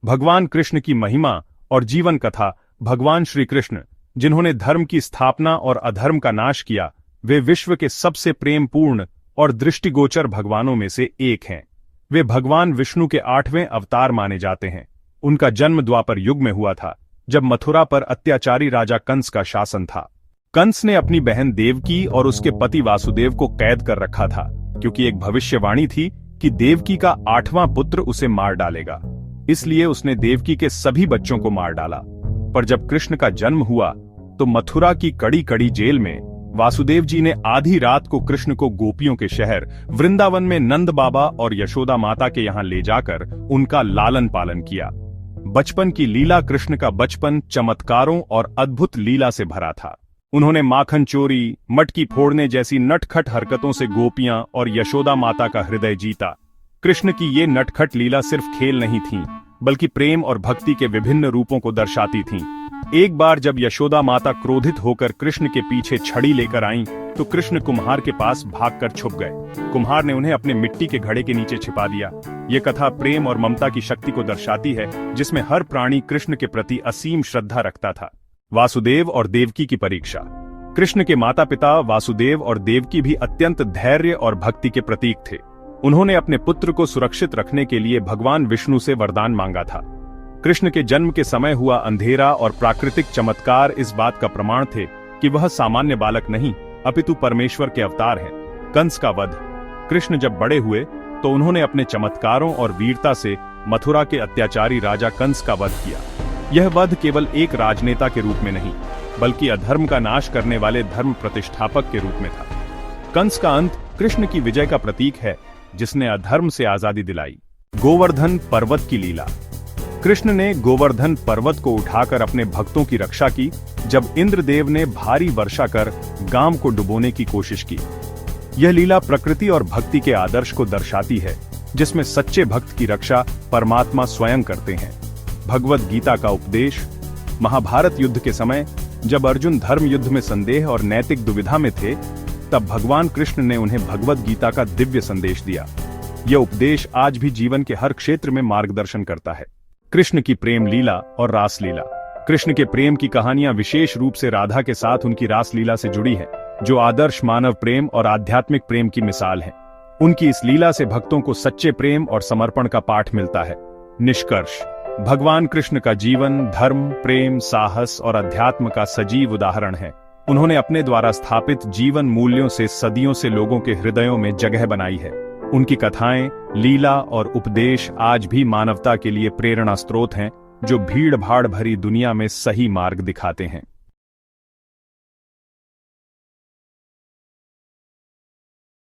भगवान कृष्ण की महिमा और जीवन कथा। भगवान श्री कृष्ण, जिन्होंने धर्म की स्थापना और अधर्म का नाश किया, वे विश्व के सबसे प्रेमपूर्ण और दृष्टिगोचर भगवानों में से एक हैं। वे भगवान विष्णु के 8वें अवतार माने जाते हैं। उनका जन्म द्वापर युग में हुआ था, जब मथुरा पर अत्याचारी राजा कंस का शासन था। कंस ने अपनी बहन देवकी और उसके पति वासुदेव को कैद कर रखा था, क्योंकि एक भविष्यवाणी थी कि देवकी का 8वां पुत्र उसे मार डालेगा। इसलिए उसने देवकी के सभी बच्चों को मार डाला। पर जब कृष्ण का जन्म हुआ तो मथुरा की कड़ी कड़ी जेल में वासुदेव जी ने आधी रात को कृष्ण को गोपियों के शहर वृंदावन में नंद बाबा और यशोदा माता के यहाँ ले जाकर उनका लालन पालन किया। बचपन की लीला। कृष्ण का बचपन चमत्कारों और अद्भुत लीला से भरा था। उन्होंने माखन चोरी, मटकी फोड़ने जैसी नटखट हरकतों से गोपियां और यशोदा माता का हृदय जीता। कृष्ण की ये नटखट लीला सिर्फ खेल नहीं थी, बल्कि प्रेम और भक्ति के विभिन्न रूपों को दर्शाती थीं। एक बार जब यशोदा माता क्रोधित होकर कृष्ण के पीछे छड़ी लेकर आईं, तो कृष्ण कुम्हार के पास भागकर छुप गए। कुम्हार ने उन्हें अपने मिट्टी के घड़े के नीचे छिपा दिया। ये कथा प्रेम और ममता की शक्ति को दर्शाती है, जिसमें हर प्राणी कृष्ण के प्रति असीम श्रद्धा रखता था। वासुदेव और देवकी की परीक्षा। कृष्ण के माता पिता वासुदेव और देवकी भी अत्यंत धैर्य और भक्ति के प्रतीक थे। उन्होंने अपने पुत्र को सुरक्षित रखने के लिए भगवान विष्णु से वरदान मांगा था। कृष्ण के जन्म के समय हुआ अंधेरा और प्राकृतिक चमत्कार इस बात का प्रमाण थे कि वह सामान्य बालक नहीं, अपितु परमेश्वर के अवतार हैं। कंस का वध। कृष्ण जब बड़े हुए तो उन्होंने अपने चमत्कारों और वीरता से मथुरा के अत्याचारी राजा कंस का वध किया। यह वध केवल एक राजनेता के रूप में नहीं, बल्कि अधर्म का नाश करने वाले धर्म प्रतिष्ठापक के रूप में था। कंस का अंत कृष्ण की विजय का प्रतीक है, जिसने अधर्म से आजादी दिलाई। गोवर्धन पर्वत की लीला। कृष्ण ने गोवर्धन पर्वत को उठाकर अपने भक्तों की रक्षा की, जब इंद्रदेव ने भारी वर्षा कर गांव को डुबोने की कोशिश की। यह लीला प्रकृति और भक्ति के आदर्श को दर्शाती है, जिसमें सच्चे भक्त की रक्षा परमात्मा स्वयं करते हैं। भगवद गीता का उपदेश। महाभारत युद्ध के समय जब अर्जुन धर्म युद्ध में संदेह और नैतिक दुविधा में थे, तब भगवान कृष्ण ने उन्हें भगवद गीता का दिव्य संदेश दिया। यह उपदेश आज भी जीवन के हर क्षेत्र में मार्गदर्शन करता है। कृष्ण की प्रेम लीला और रास लीला। कृष्ण के प्रेम की कहानियां विशेष रूप से राधा के साथ उनकी रास लीला से जुड़ी है, जो आदर्श मानव प्रेम और आध्यात्मिक प्रेम की मिसाल है। उनकी इस लीला से भक्तों को सच्चे प्रेम और समर्पण का पाठ मिलता है। निष्कर्ष। भगवान कृष्ण का जीवन धर्म, प्रेम, साहस और अध्यात्म का सजीव उदाहरण है। उन्होंने अपने द्वारा स्थापित जीवन मूल्यों से सदियों से लोगों के हृदयों में जगह बनाई है। उनकी कथाएं, लीला और उपदेश आज भी मानवता के लिए प्रेरणा स्रोत हैं, जो भीड़ भाड़ भरी दुनिया में सही मार्ग दिखाते हैं।